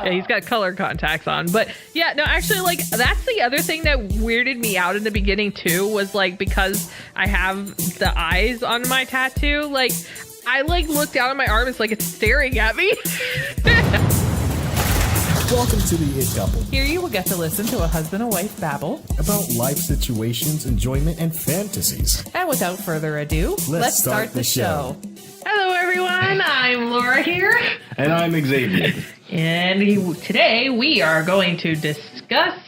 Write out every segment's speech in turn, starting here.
Yeah, he's got color contacts on. But yeah, no, actually, like, that's the other thing that weirded me out in the beginning, too, was like, because I have the eyes on my tattoo, like, I like look down at my arm, it's like it's staring at me. Welcome to the It Couple. Here you will get to listen to a husband and wife babble About life situations, enjoyment, and fantasies. And without further ado, let's start the show. Hello, everyone. I'm Laura here. And I'm Xavion. And today we are going to discuss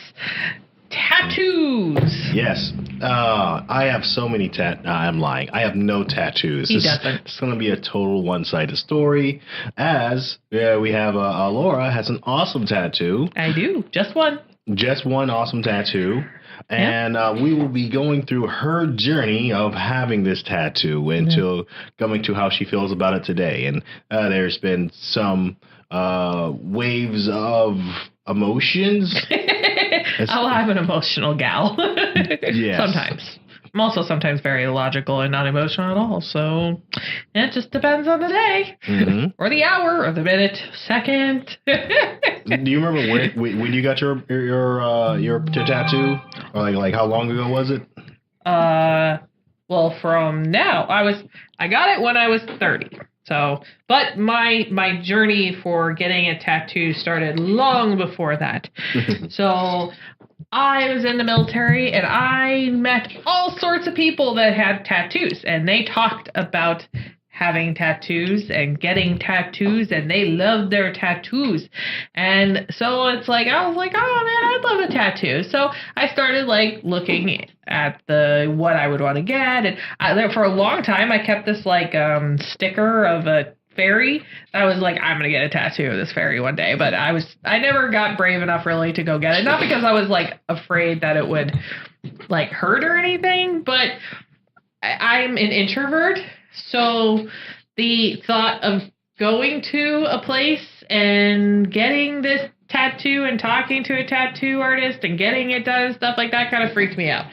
tattoos. Yes. I have so many I'm lying. I have no tattoos. He doesn't. It's going to be a total one-sided story. As we have Laura has an awesome tattoo. I do. Just one. Just one awesome tattoo. And we will be going through her journey of having this tattoo until coming to how she feels about it today. And there's been some waves of emotions. I'm an emotional gal. Yes. Sometimes. I'm also sometimes very logical and not emotional at all. So it just depends on the day, or the hour, or the minute, second. Do you remember when you got your tattoo? Or like how long ago was it? Well, from now, I got it when I was 30. So, but my journey for getting a tattoo started long before that. So I was in the military and I met all sorts of people that had tattoos, and they talked about having tattoos and getting tattoos, and they loved their tattoos. And so it's like, I was like, oh man, I'd love a tattoo. So I started like looking at what I would want to get. And for a long time, I kept this like sticker of a fairy. I was like, I'm going to get a tattoo of this fairy one day. But I never got brave enough really to go get it. Not because I was like afraid that it would like hurt or anything, but I'm an introvert. So the thought of going to a place and getting this tattoo and talking to a tattoo artist and getting it done and stuff like that kind of freaked me out.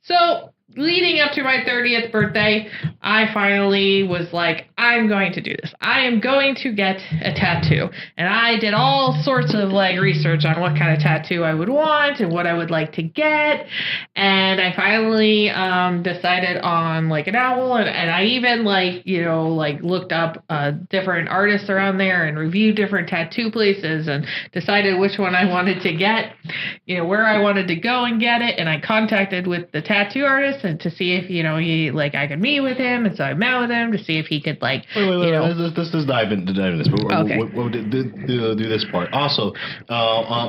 So leading up to my 30th birthday, I finally was like, I'm going to do this. I am going to get a tattoo. And I did all sorts of like research on what kind of tattoo I would want and what I would like to get. And I finally decided on like an owl. And I even looked up different artists around there and reviewed different tattoo places and decided which one I wanted to get, where I wanted to go and get it. And I contacted with the tattoo artist and to see if, I could meet with him. And so I met with him to see if he could Wait. Let's dive into this. Okay. We'll do this part. Also,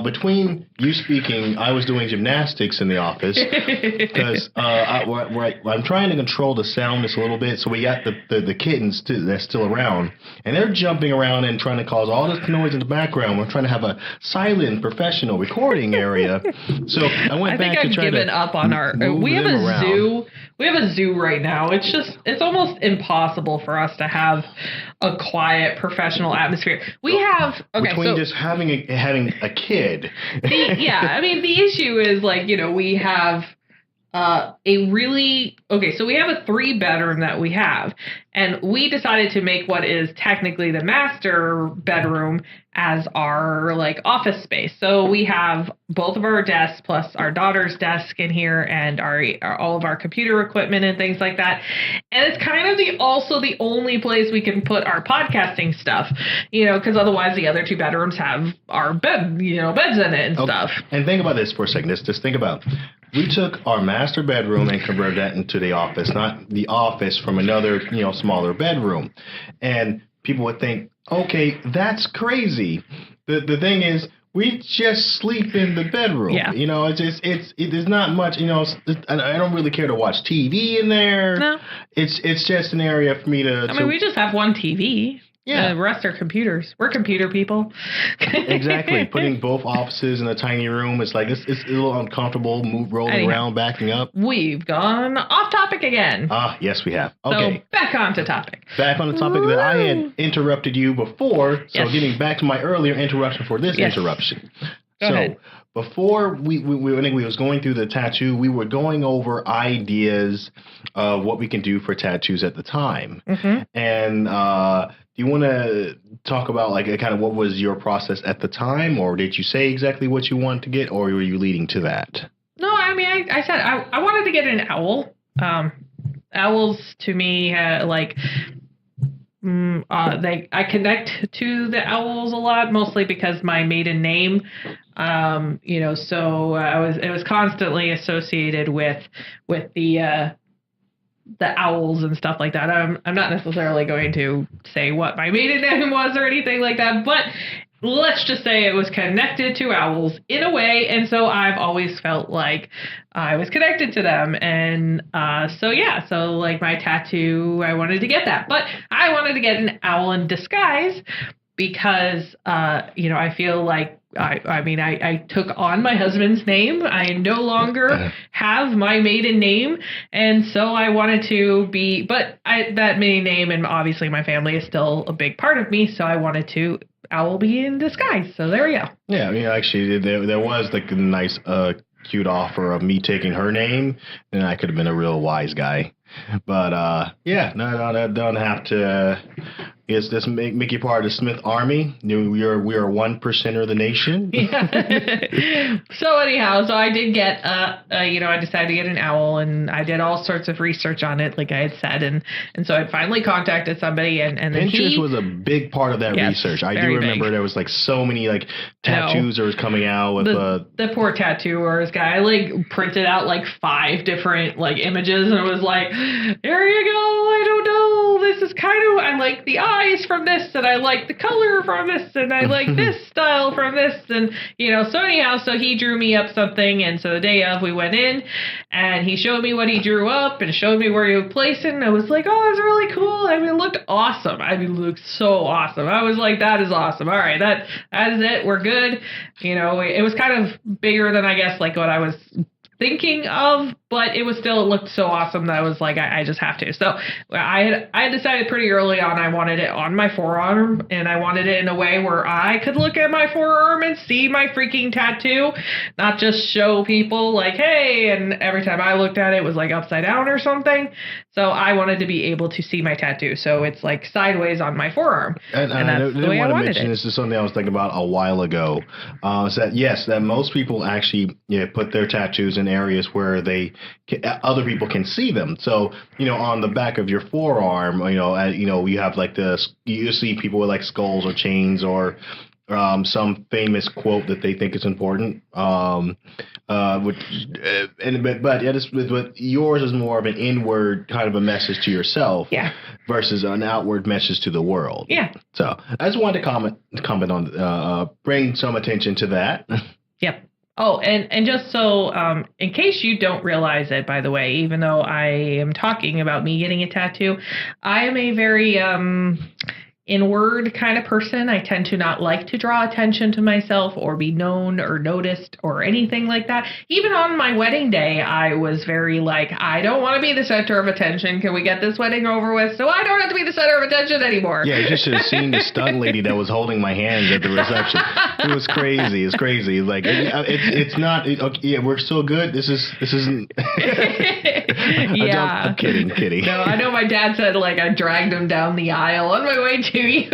between you speaking, I was doing gymnastics in the office because I'm trying to control the sound just a little bit. So we got the kittens too, that's still around, and they're jumping around and trying to cause all this noise in the background. We're trying to have a silent, professional recording area. So I think I've given up on our. We have a zoo. We have a zoo right now. It's almost impossible for us to have a quiet, professional atmosphere. We have just having a kid. The issue is we have so we have a 3-bedroom that we have, and we decided to make what is technically the master bedroom as our office space. So we have both of our desks plus our daughter's desk in here and all of our computer equipment and things like that. And it's kind of also the only place we can put our podcasting stuff, because otherwise the other 2 bedrooms have our beds in it and stuff. And think about this for a second. Just think about, we took our master bedroom and converted that into the office, not the office from another, smaller bedroom. And people would think, okay, that's crazy. The thing is, we just sleep in the bedroom. Yeah. There's not much, I don't really care to watch TV in there. No. It's just an area for me to. We just have one TV. Yeah. The rest are computers. We're computer people. Exactly. Putting both offices in a tiny room, it's like, it's a little uncomfortable, rolling around, backing up. We've gone off topic again. Yes, we have. Okay. So back on to topic. Back on the topic that I had interrupted you before. So getting back to my earlier interruption for this interruption. Go ahead. Before we I think we was going through the tattoo, we were going over ideas of what we can do for tattoos at the time. Mm-hmm. And do you want to talk about like kind of what was your process at the time, or did you say exactly what you wanted to get, or were you leading to that? No, I mean, I said I wanted to get an owl. Owls to me, I connect to the owls a lot, mostly because my maiden name, so it was constantly associated with the owls and stuff like that. I'm not necessarily going to say what my maiden name was or anything like that, but let's just say it was connected to owls in a way, and so I've always felt like I was connected to them, and so like my tattoo, I wanted to get that, but I wanted to get an owl in disguise because I feel like I took on my husband's name. I no longer have my maiden name, and so I wanted to be, but that maiden name and obviously my family is still a big part of me, so I wanted to owl be in disguise. So there we go. Yeah, I mean, actually, there was like a nice, cute offer of me taking her name, and I could have been a real wise guy. But no, don't have to. Yes, this make you part of the Smith Army. We are 1% of the nation. Yeah. So anyhow, I did get I decided to get an owl, and I did all sorts of research on it, like I had said, and so I finally contacted somebody, and then Pinterest was a big part of that research. I do remember big. There was like so many like tattoos that was coming out with the poor tattooers guy. I like printed out like 5 different like images, and it was like, here you go. I don't know. This is kind of, I like the eyes from this, and I like the color from this, and I like this style from this, and so anyhow, so he drew me up something, and so the day of we went in, and he showed me what he drew up, and showed me where he would place it, and I was like, oh, that's really cool. I mean, it looked awesome. I mean, it looked so awesome. I was like, that is awesome. All right, that is it. We're good. It was kind of bigger than I guess like what I was thinking of, but it looked so awesome that I was like, I just have to. So I had decided pretty early on I wanted it on my forearm, and I wanted it in a way where I could look at my forearm and see my freaking tattoo, not just show people like, hey, and every time I looked at it, it was like upside down or something. So I wanted to be able to see my tattoo, so it's like sideways on my forearm, and that's the way I wanted it. This is something I was thinking about a while ago. Is that most people actually put their tattoos in areas where other people can see them. So on the back of your forearm, you have like you see people with like skulls or chains or some famous quote that they think is important. But yours is more of an inward kind of a message to yourself, versus an outward message to the world. Yeah. So I just wanted to comment on, bring some attention to that. Yep. Oh, and just so, in case you don't realize it, by the way, even though I am talking about me getting a tattoo, I am a very inward kind of person. I tend to not like to draw attention to myself or be known or noticed or anything like that. Even on my wedding day, I was very like, I don't want to be the center of attention. Can we get this wedding over with so I don't have to be the center of attention anymore? Yeah, you should have seen the stunt lady that was holding my hands at the reception. It was crazy. It's crazy. Like, it's not, we're still good. This isn't. Yeah. I'm kidding. No, I know my dad said like I dragged him down the aisle on my way to you.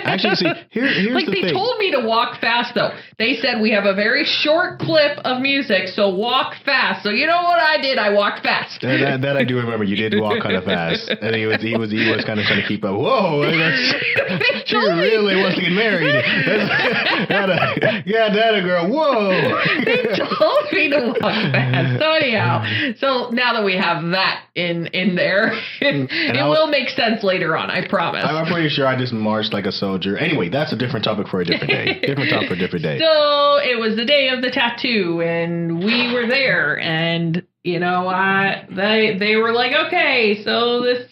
Actually, see, here's like the thing. They told me to walk fast, though. They said we have a very short clip of music, so walk fast. So you know what I did? I walked fast. That I do remember. You did walk kind of fast, and he was kind of trying to keep up. Whoa, she really wants to get married. That a girl. Whoa. They told me to walk fast. So anyhow, so now that we have that in there, it will make sense later on. I promise. I'm pretty sure I just marched like a soldier. Anyway, that's a different topic for a different day. Different topic for a different day. So it was the day of the tattoo, and we were there, and they were like, okay, so this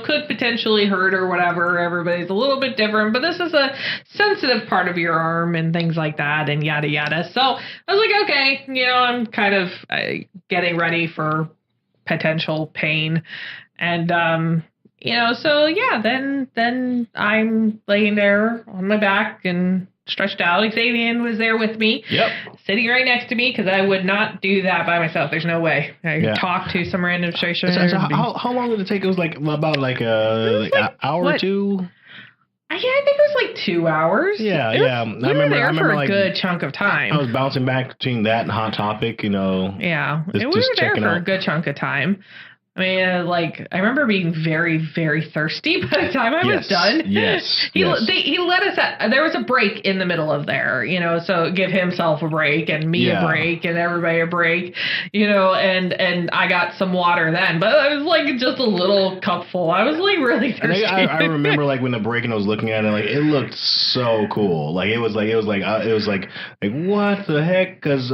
could potentially hurt or whatever. Everybody's a little bit different, but this is a sensitive part of your arm and things like that, and yada yada. So I was like, okay, I'm kind of getting ready for potential pain, and so yeah, then I'm laying there on my back, and stretched out. Xavion was there with me. Yep. Sitting right next to me because I would not do that by myself. There's no way. I could talk to some random stranger. So how long did it take? It was like about an hour or two. Yeah, I think it was like 2 hours. Yeah. We were there for a good chunk of time. I was bouncing back between that and Hot Topic, Yeah. We were there for a good chunk of time. I mean, I remember being very, very thirsty by the time I was done. Yes. He let us out. There was a break in the middle of there, so give himself a break and me a break and everybody a break, and I got some water then, but I was like just a little cup full. I was like really thirsty. I remember when the break and I was looking at it, it looked so cool. It was like what the heck? Because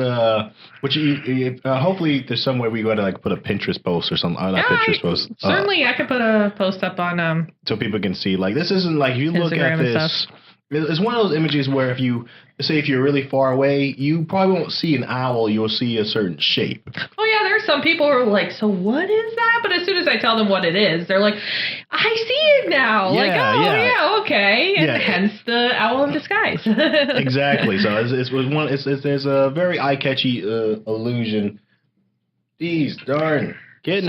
hopefully there's some way we got to put a Pinterest post or something. Certainly, I could put a post up on so people can see. This isn't if you look Instagram at this. It's one of those images where if you're really far away, you probably won't see an owl. You'll see a certain shape. Oh yeah, there's some people who are like, so what is that? But as soon as I tell them what it is, they're like, I see it now. Okay, and hence the owl in disguise. Exactly. So there's a very eye-catchy illusion. These darn kittens.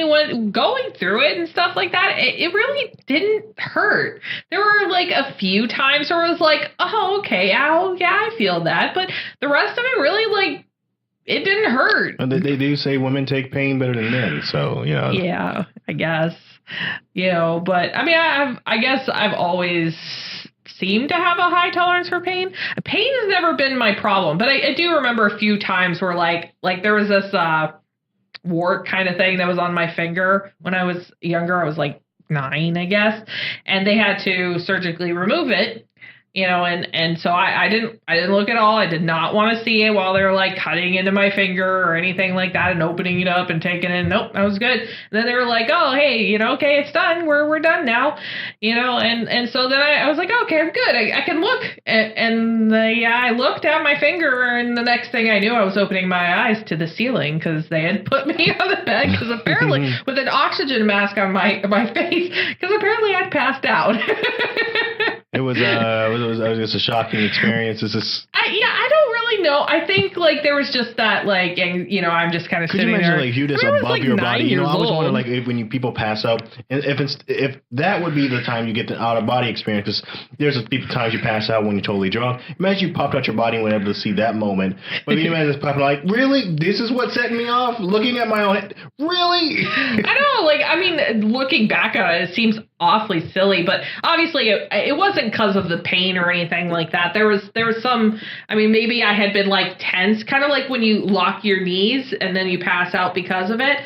When going through it and stuff like that, it really didn't hurt. There were a few times where it was like, oh, okay, ow, yeah, I feel that. But the rest of it really, it didn't hurt. And they do say women take pain better than men, so, Yeah, I guess. But, I guess I've always seemed to have a high tolerance for pain. Pain has never been my problem, but I do remember a few times where there was this wart kind of thing that was on my finger when I was younger. I was 9, I guess, and they had to surgically remove it. And so I didn't look at all. I did not want to see it while they were cutting into my finger or anything like that and opening it up and taking it. Nope, that was good. And then they were like, oh, hey, okay, it's done. We're done now, and so then I was like, okay, I'm good. I can look. I looked at my finger, and the next thing I knew, I was opening my eyes to the ceiling because they had put me on the bed because apparently with an oxygen mask on my face because apparently I'd passed out. It was a shocking experience. I don't really know. I think there was just that I'm just kind of sitting there. Could you imagine if you just above your body? I always wonder when when people pass out, and if that would be the time you get the out of body experience. Because there's times you pass out when you're totally drunk. Imagine you popped out your body and were able to see that moment. But you imagine this popping really, this is what set me off. Looking at my own head, really. I know. Looking back at it, it seems awfully silly, but obviously it wasn't because of the pain or anything like that. There was some, maybe I had been tense, kind of like when you lock your knees and then you pass out because of it.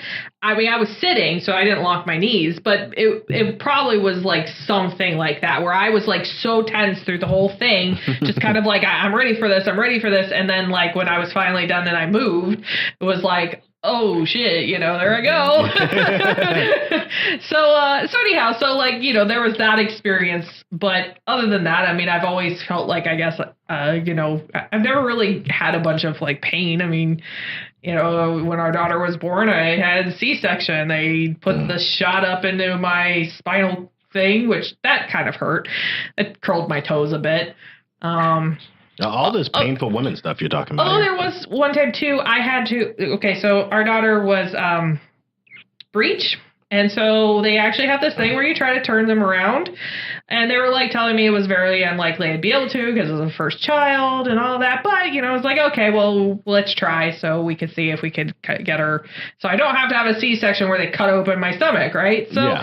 I was sitting, so I didn't lock my knees, but it probably was something like that, where I was so tense through the whole thing, just kind of I'm ready for this, and then when I was finally done and I moved, it was oh shit, there I go. So anyhow, there was that experience, but other than that, I've always felt I guess, I've never really had a bunch of pain. When our daughter was born, I had a C-section. They put the shot up into my spinal thing, which that kind of hurt. It curled my toes a bit. All this painful women stuff you're talking about. Oh, there was one time too. I had to. Okay, so our daughter was breech, and so they actually have this thing where you try to turn them around, and they were telling me it was very unlikely I'd be able to because it was a first child and all that. But I was okay, well, let's try so we could see if we could get her. So I don't have to have a C-section where they cut open my stomach, right? So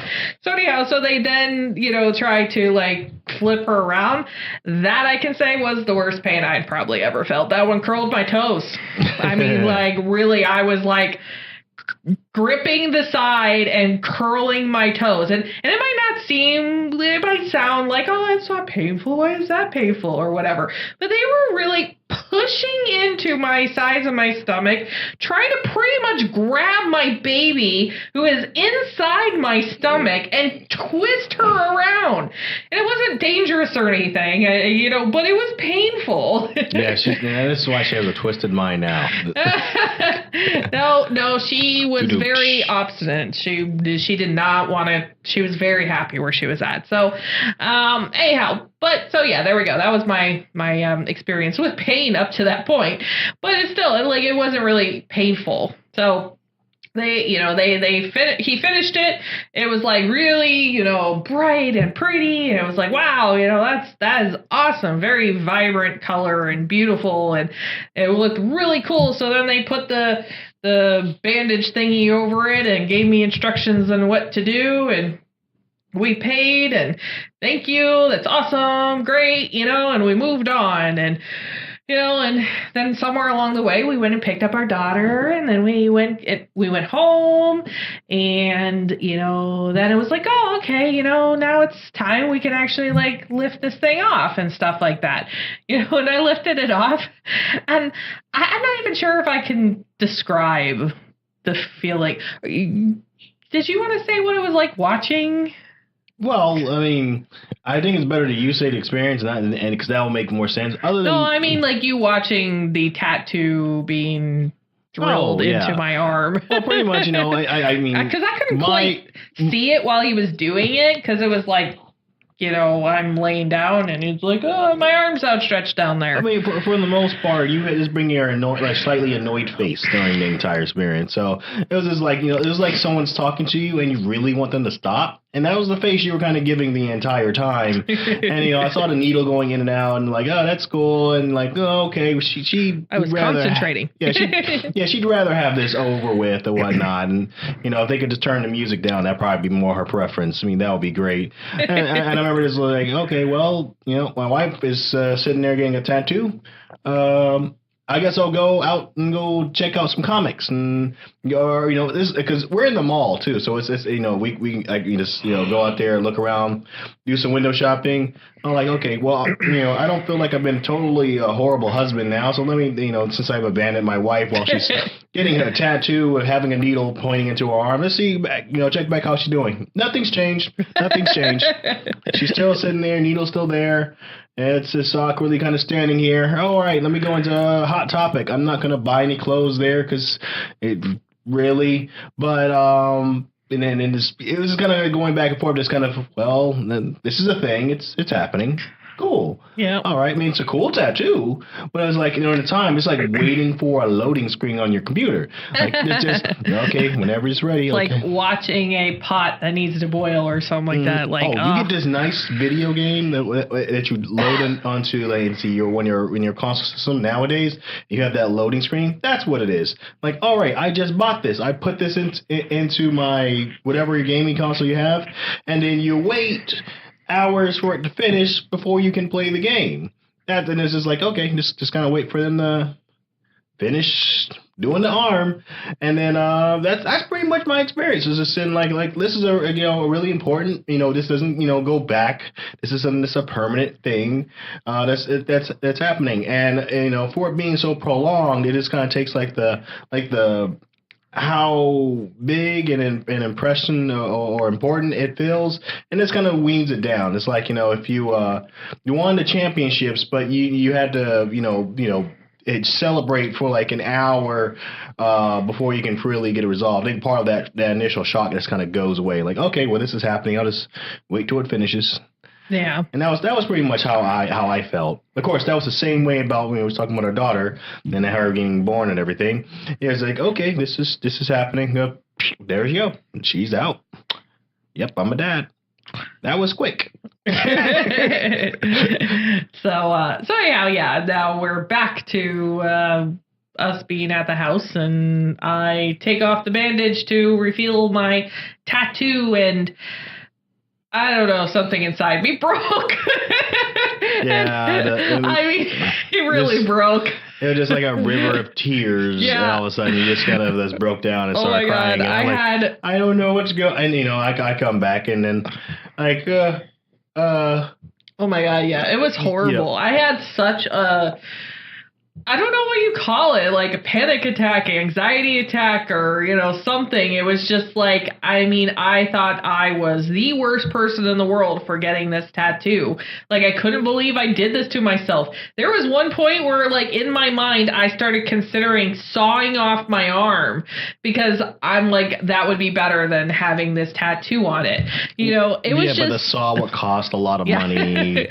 anyhow, so they then try to flip her around. That I can say was the worst pain I'd probably ever felt. That one curled my toes. Really, I was gripping the side and curling my toes, and it might sound oh, it's not painful, why is that painful, or whatever, but they were really pushing into my sides of my stomach, trying to pretty much grab my baby who is inside my stomach and twist her around. And it wasn't dangerous or anything, but it was painful. Yeah, this is why she has a twisted mind now. No, she was very obstinate. She did not want to. She was very happy where she was at. So, anyhow, but so yeah, there we go. That was my experience with pain up to that point. But it's still like it wasn't really painful. So. He finished it. It was like really, bright and pretty. And it was like, wow, that is awesome. Very vibrant color and beautiful. And it looked really cool. So then they put the bandage thingy over it and gave me instructions on what to do. And we paid and thank you. That's awesome. Great. And we moved on. And and then somewhere along the way, we went and picked up our daughter, and then we went home, and, then it was like, oh, okay, now it's time we can actually, like, lift this thing off and stuff like that. And I lifted it off, and I'm not even sure if I can describe the feeling. Did you want to say what it was like watching? Well, I mean, I think it's better to you say the experience, and because that will make more sense. I mean, like you watching the tattoo being drilled into my arm. Well, pretty much, I mean, because I couldn't quite see it while he was doing it, because it was like, I'm laying down and he's like, oh, my arm's outstretched down there. I mean, for the most part, you just bring your slightly annoyed face during the entire experience. So it was just like, it was like someone's talking to you and you really want them to stop. And that was the face you were kind of giving the entire time. And, I saw the needle going in and out and like, oh, that's cool. And like, oh, okay. I was concentrating. She'd rather have this over with or whatnot. And, if they could just turn the music down, that'd probably be more her preference. I mean, that would be great. And I remember just like, okay, well, my wife is sitting there getting a tattoo. I guess I'll go out and go check out some comics and, this because we're in the mall too. So it's we just, go out there, look around, do some window shopping. I'm like, okay, well, I don't feel like I've been totally a horrible husband now. So let me, since I've abandoned my wife while she's getting a tattoo and having a needle pointing into her arm, let's see, check back how she's doing. Nothing's changed. She's still sitting there. Needle's still there. It's just awkwardly kind of standing here. All right, let me go into a hot topic. I'm not going to buy any clothes there because it really, but, and then it was just kind of going back and forth, just kind of, well, this is a thing. It's happening. Cool. Yeah. All right. I mean, it's a cool tattoo. But I was like, at the time, it's like waiting for a loading screen on your computer. Like, it's just, okay, whenever it's ready. It's like watching a pot that needs to boil or something like that. Like, you get this nice video game that you load onto, like, when your console system nowadays, you have that loading screen. That's what it is. Like, all right, I just bought this. I put this into my whatever gaming console you have, and then you wait hours for it to finish before you can play the game. Then it's just like, okay, just kind of wait for them to finish doing the arm, and then that's pretty much my experience. It's just sitting like this is a really important. This doesn't go back. This is something that's a permanent thing. That's happening, and for it being so prolonged, it just kind of takes like the how big an impression or important it feels, and this kind of weans it down. It's like, if you won the championships, but you had to celebrate for like an hour before you can really get it resolved. I think part of that initial shock just kind of goes away. Like, okay, well, this is happening. I'll just wait till it finishes. Yeah, and that was pretty much how I felt. Of course, that was the same way about when we was talking about our daughter and her getting born and everything. It was like, okay, this is happening. There you go. She's out. Yep, I'm a dad. That was quick. So yeah. Now we're back to us being at the house, and I take off the bandage to reveal my tattoo, and I don't know, something inside me broke. It really broke. It was just like a river of tears, and all of a sudden you just kind of just broke down and started crying. God, I don't know what's going. And I come back and then like oh my God, yeah, it was horrible. I had such a I don't know what you call it, like a panic attack, anxiety attack, or, something. It was just like, I thought I was the worst person in the world for getting this tattoo. Like, I couldn't believe I did this to myself. There was one point where, like, in my mind, I started considering sawing off my arm because I'm like, that would be better than having this tattoo on it. It was just... but the saw would cost a lot of money.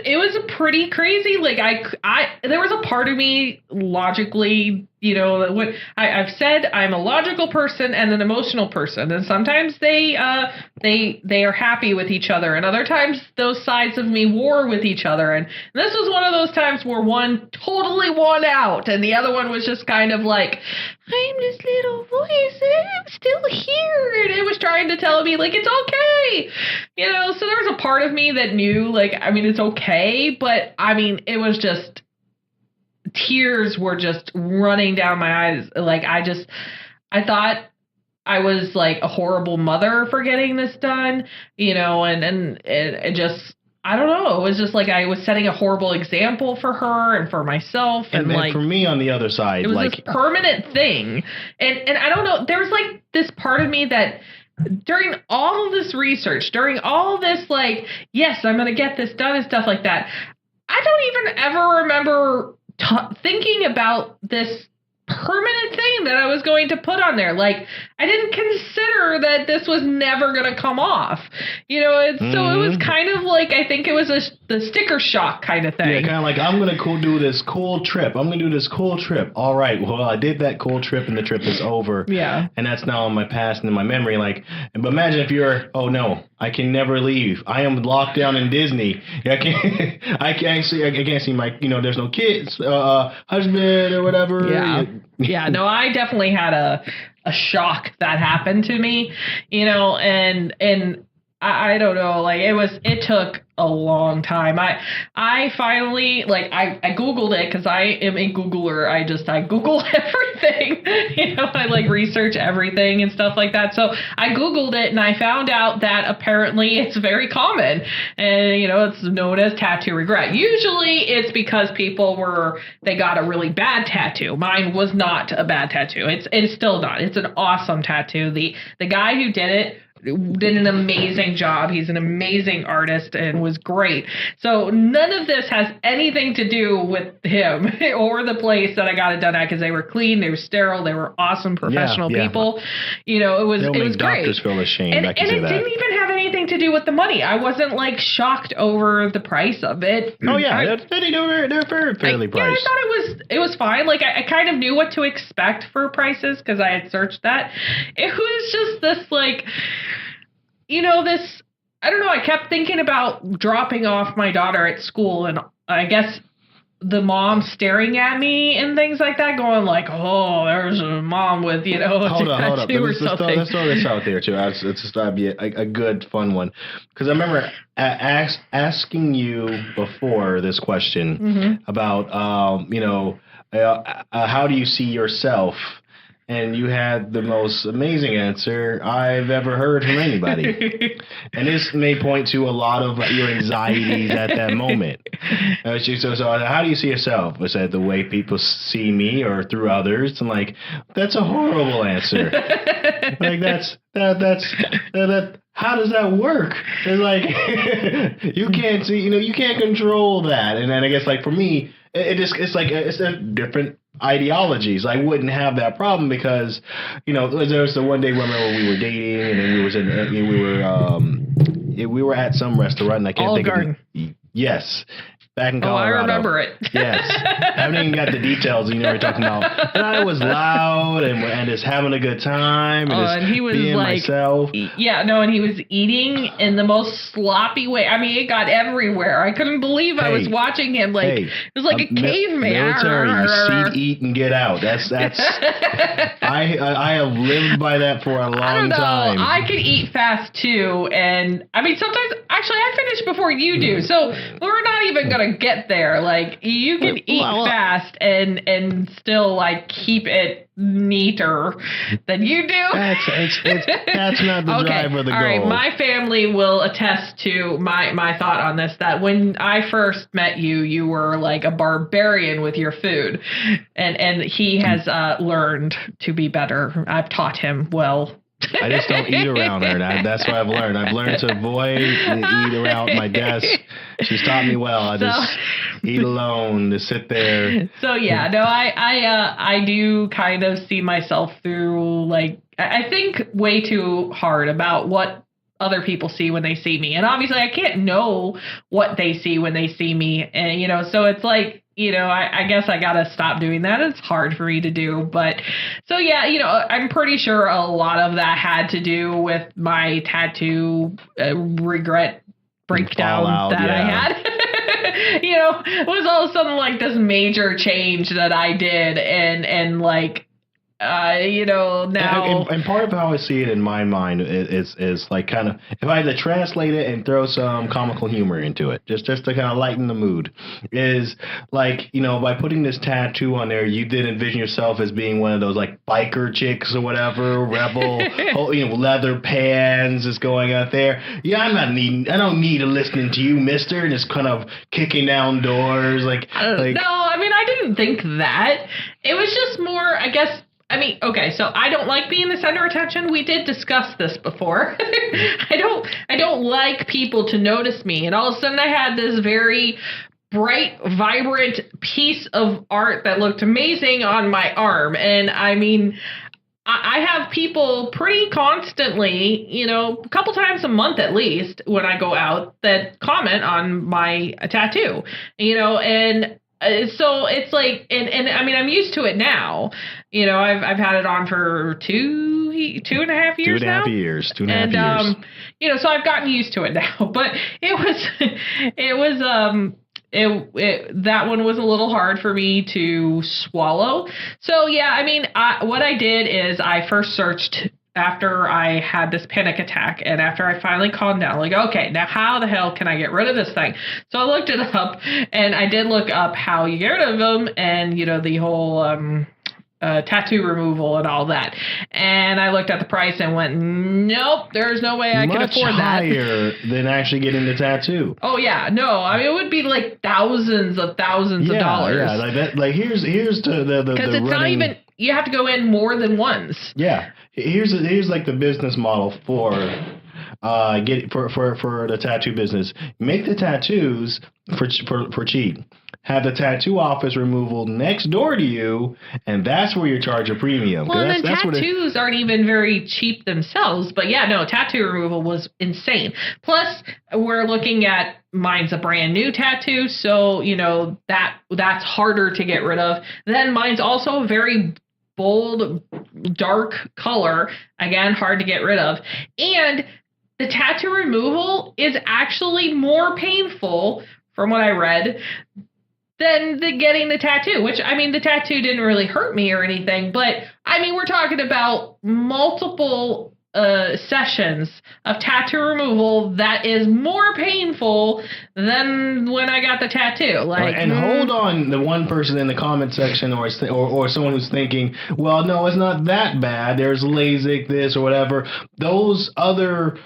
It was pretty crazy. Like there was a part of me logically, I've said I'm a logical person and an emotional person, and sometimes they are happy with each other, and other times those sides of me war with each other. And this was one of those times where one totally won out, and the other one was just kind of like, I'm this little voice, and I'm still here, and it was trying to tell me, like, it's okay, so there was a part of me that knew, like, it's okay, but, it was just, tears were just running down my eyes, like, I thought I was, like, a horrible mother for getting this done, and it just... I don't know. It was just like I was setting a horrible example for her and for myself. And like, for me on the other side, it was like, this permanent thing. And I don't know. There was like this part of me that during all of this research, during all this, like, yes, I'm going to get this done and stuff like that. I don't even ever remember thinking about this permanent thing that I was going to put on there. Like, I didn't consider that this was never going to come off, so it was kind of like, I think it was the sticker shock kind of thing. Yeah, kind of like, I'm going to do this cool trip. I'm going to do this cool trip. All right, well, I did that cool trip and the trip is over. Yeah. And that's now in my past and in my memory. Like, but imagine if you're, oh no, I can never leave. I am locked down in Disney. I can't see my, there's no kids, husband or whatever. Yeah. Yeah, no, I definitely had a shock that happened to me, and I don't know, like, it took a long time. I finally, like, I Googled it because I am a Googler. I Google everything, I like research everything and stuff like that. So I Googled it and I found out that apparently it's very common, and, it's known as tattoo regret. Usually it's because they got a really bad tattoo. Mine was not a bad tattoo. It's still not. It's an awesome tattoo. The guy who did it did an amazing job. He's an amazing artist and was great. So none of this has anything to do with him or the place that I got it done at, because they were clean, they were sterile, they were awesome professional people. It was great. Doctors feel ashamed. And it didn't even have anything to do with the money. I wasn't like shocked over the price of it. Oh yeah, they're fairly priced. Yeah, I thought it was fine. Like I kind of knew what to expect for prices because I had searched that. It was just this like, this, I don't know, I kept thinking about dropping off my daughter at school, and I guess the mom staring at me and things like that, going like, oh, there's a mom with, hold on. Let's throw this out there, too. It's just be a good, fun one. Because I remember asking you before this question about, how do you see yourself? And you had the most amazing answer I've ever heard from anybody. And this may point to a lot of your anxieties at that moment. So how do you see yourself? Was that the way people see me or through others? And like, that's a horrible answer. Like that's how does that work? It's like, you can't see, you can't control that. And then I guess like for me, it's a different ideologies. I wouldn't have that problem because, there was the one day when we were dating and then we were at some restaurant and I can't think of it. Yes. Back in Colorado. Oh, I remember it. Yes. I haven't even got the details you know what you're talking about. And I was loud and just having a good time and he was being like, myself. Yeah, no, and he was eating in the most sloppy way. I mean, it got everywhere. I couldn't believe I was watching him. Like, it was like a caveman. Military, you see, eat, and get out. That's I have lived by that for a long time. I can eat fast too. And I mean, sometimes, actually, I finish before you do. So we're not even going to gotta get there. Like, you can eat fast and still like keep it neater than you do. That's not the drive or the goal. All right, my family will attest to my thought on this, that when I first met you, you were like a barbarian with your food, and he has learned to be better. I've taught him well. I just don't eat around her. That's what I've learned. I've learned to avoid and eat around my desk. She's taught me well. I just eat alone, to sit there. So yeah, no, I do kind of see myself through, like, I think way too hard about what other people see when they see me. And obviously I can't know what they see when they see me. And, you know, so it's like, you know, I guess I got to stop doing that. It's hard for me to do. But so, yeah, you know, I'm pretty sure a lot of that had to do with my tattoo regret breakdown I had. You know, it was all of a sudden like this major change that I did. And like, you know, now. And part of how I see it in my mind is like kind of, if I had to translate it and throw some comical humor into it, just to kind of lighten the mood, is like, you know, by putting this tattoo on there, you did envision yourself as being one of those like biker chicks or whatever, rebel, you know, leather pants is going out there. Yeah, I don't need to listening to you, mister, and just kind of kicking down doors. No, I mean, I didn't think that. It was just more, I guess. I mean, okay, so I don't like being the center of attention. We did discuss this before. I don't like people to notice me. And all of a sudden I had this very bright, vibrant piece of art that looked amazing on my arm. And I mean, I have people pretty constantly, you know, a couple times a month at least when I go out, that comment on my tattoo, you know, and so it's like, and I mean, I'm used to it now. You know, I've had it on for two and a half years now. 2.5 years. 2.5 years. You know, so I've gotten used to it now. But that one was a little hard for me to swallow. So yeah, I mean, what I did is I first searched after I had this panic attack, and after I finally calmed down, like, okay, now how the hell can I get rid of this thing? So I looked it up, and I did look up how you get rid of them, and, you know, the whole tattoo removal and all that. And I looked at the price and went, nope, there's no way I can afford that. Much higher than actually getting the tattoo. Oh yeah, no, I mean, it would be like thousands of dollars. Yeah, like that. Like here's the because it's not even. You have to go in more than once. Yeah. Here's like the business model for the tattoo business. Make the tattoos for cheap. Have the tattoo office removal next door to you, and that's where you charge a premium. Well, and then tattoos aren't even very cheap themselves. But yeah, no, tattoo removal was insane. Plus, we're looking at, mine's a brand new tattoo, so you know that's harder to get rid of. Then mine's also a very bold, dark color, again, hard to get rid of. And the tattoo removal is actually more painful, from what I read, than getting the tattoo, which, I mean, the tattoo didn't really hurt me or anything, but, I mean, we're talking about multiple sessions of tattoo removal that is more painful than when I got the tattoo. Like, and hold on, the one person in the comment section or someone who's thinking, well, no, it's not that bad. There's LASIK, this or whatever. Those other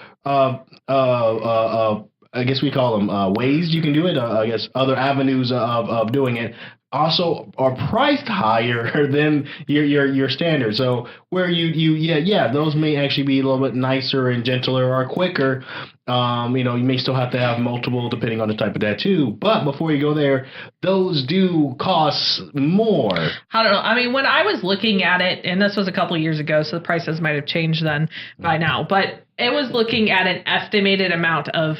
I guess we call them ways you can do it. I guess other avenues of doing it also are priced higher than your standard. So where those may actually be a little bit nicer and gentler or quicker. You know, you may still have to have multiple depending on the type of tattoo, but before you go there, those do cost more. I don't know. I mean, when I was looking at it, and this was a couple of years ago, so the prices might have changed then by now, but it was looking at an estimated amount of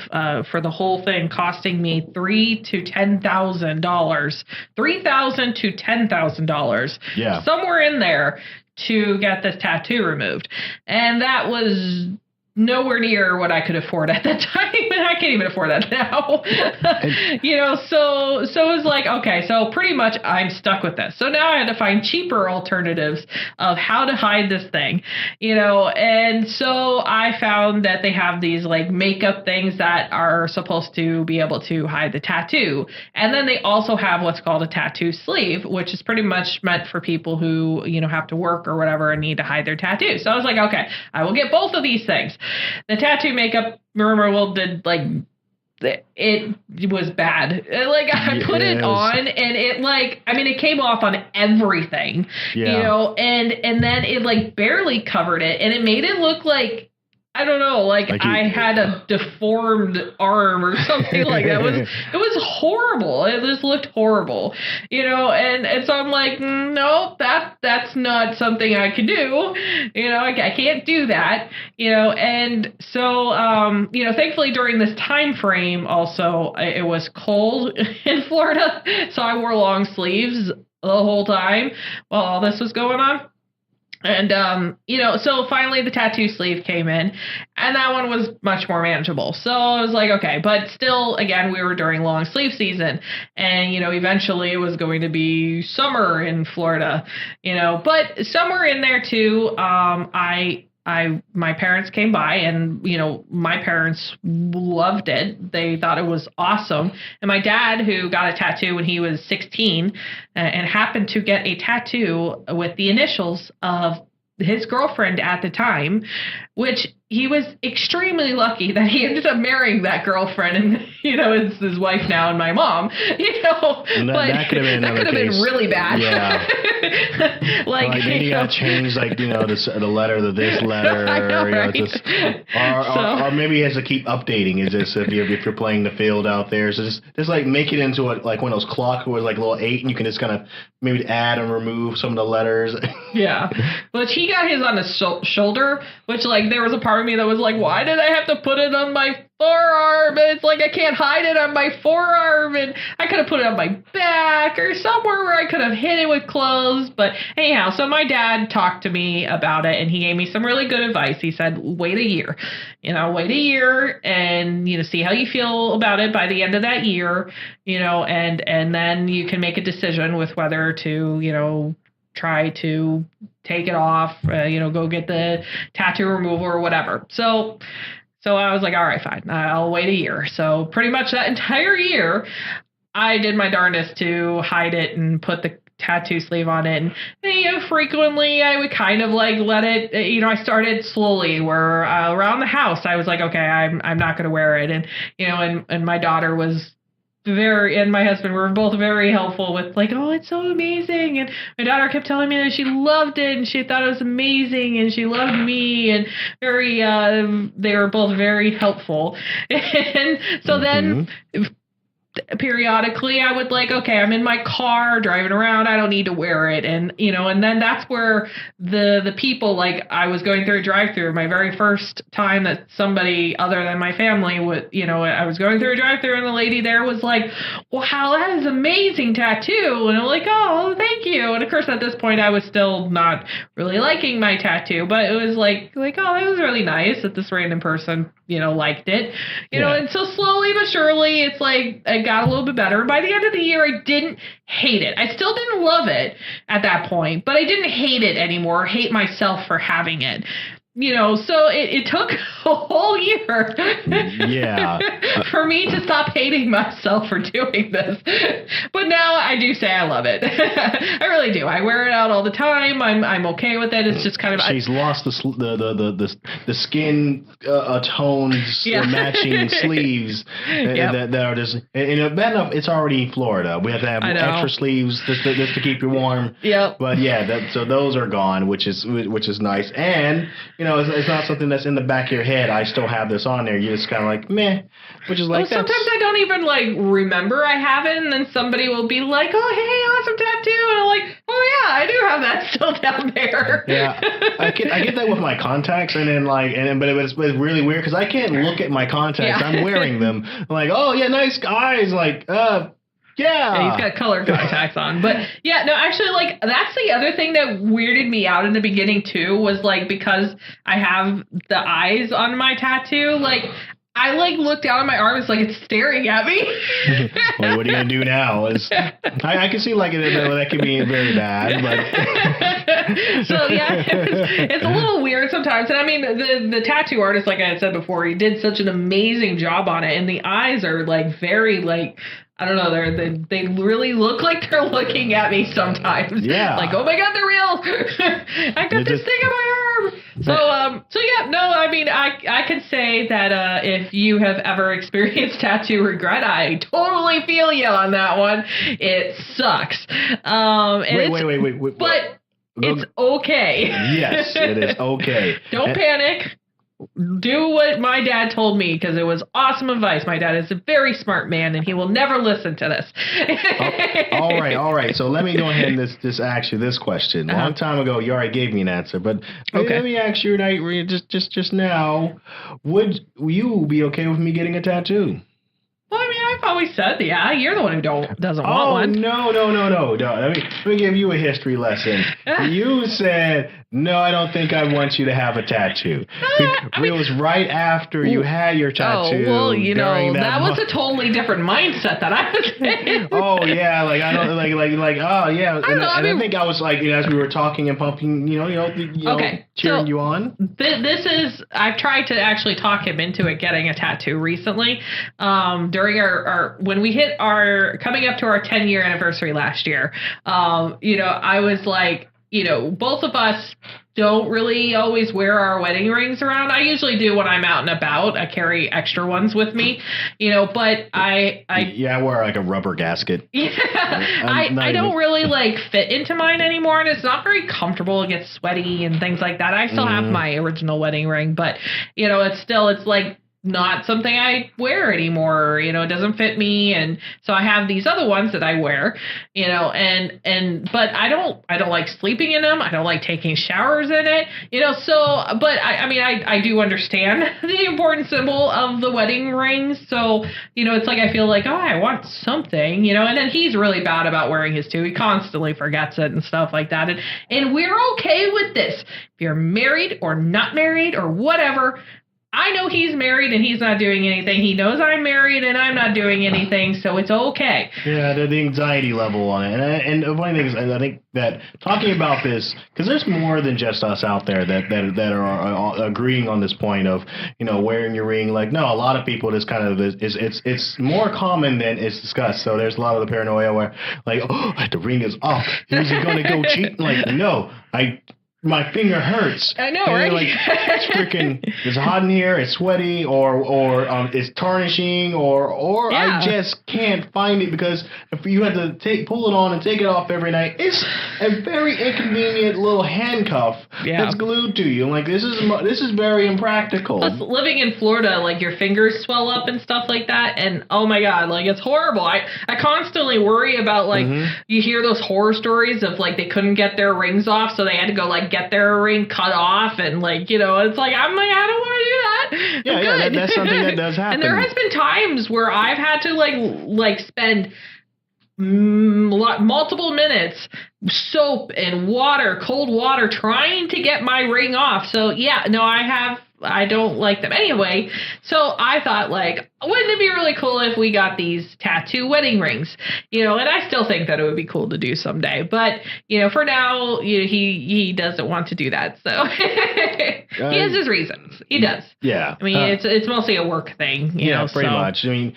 for the whole thing costing me $3,000 to $10,000, $3,000 to $10,000, somewhere in there, to get this tattoo removed, and that was nowhere near what I could afford at that time. And I can't even afford that now. So it was like, okay, so pretty much I'm stuck with this. So now I had to find cheaper alternatives of how to hide this thing, and so I found that they have these like makeup things that are supposed to be able to hide the tattoo. And then they also have what's called a tattoo sleeve, which is pretty much meant for people who, have to work or whatever and need to hide their tattoo. So I was like, okay, I will get both of these things. The tattoo makeup, it was bad. Like I put it on and it came off on everything, and then it like barely covered it and it made it look like, I don't know, like I had a deformed arm or something like that. It was horrible. It just looked horrible, and so I'm like, no, that's not something I can do. I can't do that, and so, thankfully during this time frame also, it was cold in Florida. So I wore long sleeves the whole time while all this was going on. And, so finally the tattoo sleeve came in and that one was much more manageable. So I was like, okay, but still, again, we were during long sleeve season and, eventually it was going to be summer in Florida, but somewhere in there too, my parents came by and, my parents loved it. They thought it was awesome. And my dad, who got a tattoo when he was 16 and happened to get a tattoo with the initials of his girlfriend at the time, which he was extremely lucky that he ended up marrying that girlfriend and, it's his wife now and my mom, that could have been really bad. Yeah. like then you gotta change the letter to this letter, or maybe he has to keep updating. Is this if you're playing the field out there? So just like make it into like one of those clock with like a little 8, and you can just kind of maybe add and remove some of the letters. Yeah, but he got his on his shoulder, which there was a part of me that was like, why did I have to put it on my forearm? And it's like I can't hide it on my forearm, and I could have put it on my back or somewhere where I could have hid it with clothes. But anyhow, so my dad talked to me about it and he gave me some really good advice. He said, wait a year and see how you feel about it by the end of that year, and then you can make a decision with whether to try to take it off, go get the tattoo removal or whatever. So I was like, all right, fine, I'll wait a year. So pretty much that entire year, I did my darndest to hide it and put the tattoo sleeve on it. And, frequently I would kind of let it, I started slowly where around the house, I was like, okay, I'm not going to wear it. And, and my daughter was and my husband were both very helpful with oh, it's so amazing. And my daughter kept telling me that she loved it and she thought it was amazing and she loved me, and they were both very helpful. And so then periodically I would okay, I'm in my car driving around, I don't need to wear it. And and then that's where the people, I was going through a drive-through, my very first time that somebody other than my family would, I was going through a drive-through and the lady there was like, wow, that is amazing tattoo. And I'm like, oh, thank you. And of course at this point I was still not really liking my tattoo, but it was like, oh, that was really nice that this random person liked it, and so slowly but surely, it's it got a little bit better. By the end of the year, I didn't hate it. I still didn't love it at that point, but I didn't hate it anymore, hate myself for having it. So it took a whole year for me to stop hating myself for doing this. But now I do say I love it. I really do. I wear it out all the time. I'm okay with it. It's just kind of... She's lost the skin tones matching sleeves that are just... And bad enough, it's already Florida. We have to have extra sleeves just to keep you warm. Yep. But so those are gone, which is nice. And... it's not something that's in the back of your head. I still have this on there. You just kind of meh, which is sometimes I don't even remember I have it, and then somebody will be like, oh, hey, awesome tattoo. And I'm like, oh yeah, I do have that still down there. Yeah, I get that with my contacts, and then but it's really weird because I can't look at my contacts. Yeah. I'm wearing them. I'm like, oh yeah, nice eyes. Yeah, he's got color contacts on. But yeah, no, actually, like, that's the other thing that weirded me out in the beginning too, was like, because I have the eyes on my tattoo, like, I like look down at my arm, it's like it's staring at me. Well, what are you gonna do now? I can see like that can be very bad, but so yeah, it's a little weird sometimes. And I mean, the tattoo artist, like I had said before, he did such an amazing job on it, and the eyes are like very like, I don't know, they really look like they're looking at me sometimes. Yeah. Like, oh my God, they're real. I got this thing on my arm. So yeah, no, I mean, I can say that if you have ever experienced tattoo regret, I totally feel you on that one. It sucks. Wait. But it's okay. Yes, it is okay. Don't panic. Do what my dad told me, because it was awesome advice. My dad is a very smart man, and he will never listen to this. All right. So let me go ahead and ask you this question. A long time ago, you already gave me an answer, but let me ask you tonight, just now, would you be okay with me getting a tattoo? Well, I mean, I've always said, yeah, you're the one who doesn't want one. No. Let me give you a history lesson. You said, no, I don't think I want you to have a tattoo. It was right after you had your tattoo. Oh, well, you know, that was a totally different mindset that I was in. Oh, yeah, like, I don't, oh, yeah. I think I was, like, as we were talking and pumping, cheering you on. This is, I've tried to actually talk him into it getting a tattoo recently. During our when we hit coming up to our 10-year anniversary last year, I was like, both of us don't really always wear our wedding rings around. I usually do when I'm out and about. I carry extra ones with me, but I wear like a rubber gasket. Yeah, I don't really like fit into mine anymore, and it's not very comfortable. It gets sweaty and things like that. I still have my original wedding ring, but it's like not something I wear anymore. It doesn't fit me, and so I have these other ones that I wear, but I don't like sleeping in them. I don't like taking showers in it, but I do understand the important symbol of the wedding rings. So, it's like, I feel like, oh, I want something, and then he's really bad about wearing his too. He constantly forgets it and stuff like that. And we're okay with this. If you're married or not married or whatever, I know he's married and he's not doing anything. He knows I'm married and I'm not doing anything, so it's okay. Yeah, the anxiety level on it. And the funny thing is, I think that talking about this, because there's more than just us out there that are agreeing on this point of, wearing your ring. Like, no, a lot of people, this kind of it's more common than it's discussed. So there's a lot of the paranoia where, like, oh, the ring is off. Is he going to go cheat? Like, no, my finger hurts. I know, right? Like, it's hot in here, it's sweaty, or it's tarnishing, or I just can't find it, because if you had to pull it on and take it off every night, it's a very inconvenient little handcuff that's glued to you. Like, this is very impractical. Plus, living in Florida, like, your fingers swell up and stuff like that, and oh my God, like, it's horrible. I constantly worry about, like, you hear those horror stories of, like, they couldn't get their rings off, so they had to go, like, get their ring cut off, and, like, it's like, I'm like, I don't want to do that. Yeah, that's something that does happen. And there has been times where I've had to like spend multiple minutes soap and water, cold water, trying to get my ring off. So yeah, no, I don't like them anyway. So I thought, like, wouldn't it be really cool if we got these tattoo wedding rings? And I still think that it would be cool to do someday. But, for now, he doesn't want to do that. So he has his reasons. He does. Yeah. I mean, it's mostly a work thing. Pretty much. I mean,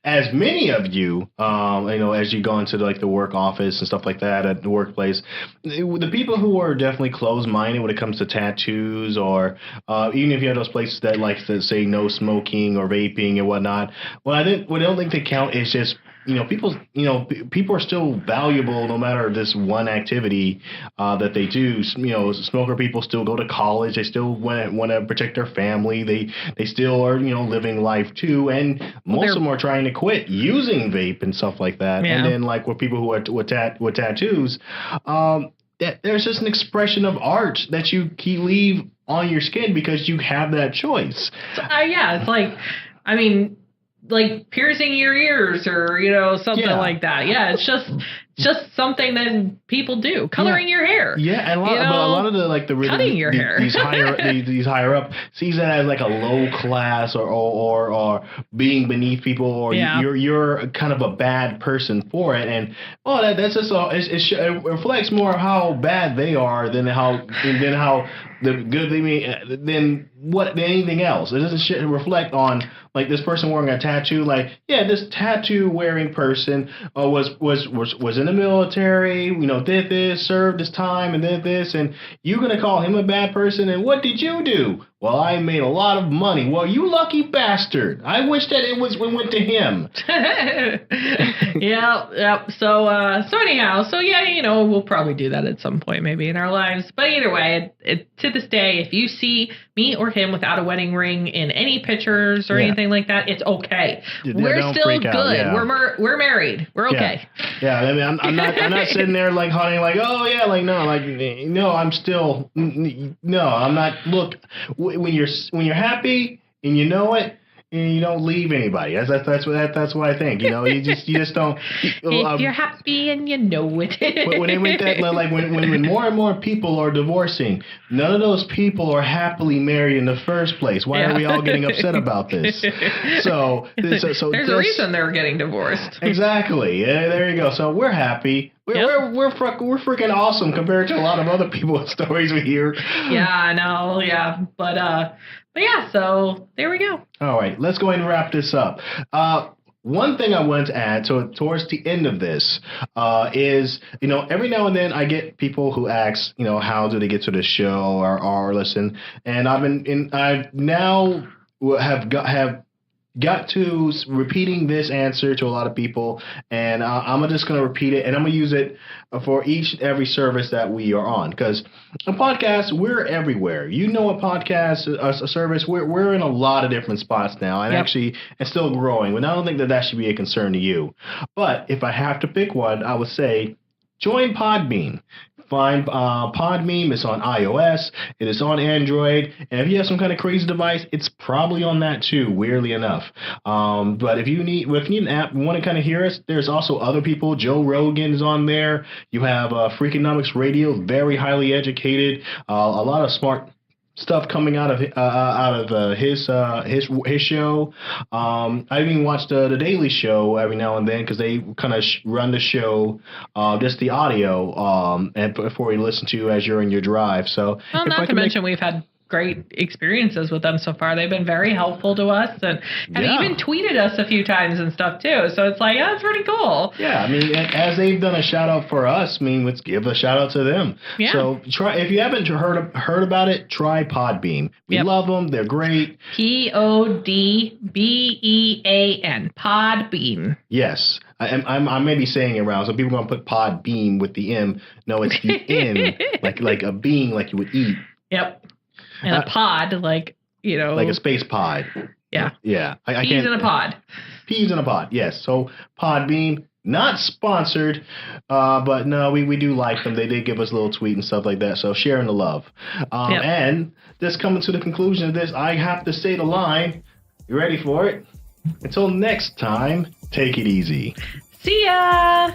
as many of you, as you go into like the work office and stuff like that at the workplace, the people who are definitely closed-minded when it comes to tattoos, or even if you have those places that like to say no smoking or vaping and whatnot, what I don't think they count is just, people are still valuable no matter this one activity that they do. Smoker people still go to college. They still want to protect their family. They still are, living life too. And most of them are trying to quit using vape and stuff like that. Yeah. And then, like, with people who are with tattoos, there's just an expression of art that you leave on your skin because you have that choice. Yeah, it's like, I mean, like piercing your ears or something like that. Yeah, it's just something that people do. Coloring your hair. Yeah, and a lot of the cutting your hair. These higher up sees that as like a low class or being beneath people, or you're kind of a bad person for it. And that's just it reflects more how bad they are than how the good they mean than anything else. It doesn't reflect on like this person wearing a tattoo. Like, yeah, this tattoo wearing person was in the military, did this, served his time, and did this, and you're gonna call him a bad person? And what did you do? Well, I made a lot of money. Well, you lucky bastard. I wish that it went to him. Yeah. So anyhow, we'll probably do that at some point maybe in our lives. But either way, to this day, if you see me or him without a wedding ring in any pictures or anything like that, it's okay. We're still good. Yeah. We're married. We're okay. Yeah. I mean, I'm not sitting there like hunting like, oh yeah, like no, I'm still no, I'm not. Look. When you're happy and you know it, and you don't leave anybody. That's what I think. You just don't. If you're happy and you know it. When they went that, like when more and more people are divorcing, none of those people are happily married in the first place. Why are we all getting upset about this? So there's a reason they're getting divorced. Exactly. Yeah, there you go. So we're happy. We're freaking awesome compared to a lot of other people's stories we hear. Yeah, I know. Yeah, but yeah. So there we go. All right, let's go ahead and wrap this up. One thing I wanted to add towards the end of this is, every now and then I get people who ask, how do they get to the show or listen, and I've now have got to repeating this answer to a lot of people, and I'm just going to repeat it, and I'm going to use it for each and every service that we are on, because a podcast, we're everywhere. A podcast, a service, we're in a lot of different spots now, and actually it's still growing, and I don't think that should be a concern to you. But if I have to pick one, I would say join Podbean. Find Podbean. It's on iOS. It is on Android. And if you have some kind of crazy device, it's probably on that too, weirdly enough. But if you need an app, you want to kind of hear us, there's also other people. Joe Rogan is on there. You have Freakonomics Radio, very highly educated. A lot of smart stuff coming out of his show. I even watch the Daily Show every now and then because they kind of run the show, just the audio, and before you listen to as you're in your drive. So, not to mention we've had great experiences with them so far. They've been very helpful to us and even tweeted us a few times and stuff too. So it's like, that's pretty cool. Yeah, I mean, as they've done a shout out for us, let's give a shout out to them. Yeah. So try, if you haven't heard about it, try Podbean. We love them. They're great. Podbean. Podbean. Yes. I may be saying it wrong, so people are going to put Podbean with the M. No, it's the N, like a bean, like you would eat. Yep. And a pod, like a space pod. Yeah. Yeah. Peas in a pod. Peas in a pod, yes. So Podbean, not sponsored, but no, we do like them. They did give us a little tweet and stuff like that, so sharing the love. And just coming to the conclusion of this, I have to say the line. You ready for it? Until next time, take it easy. See ya!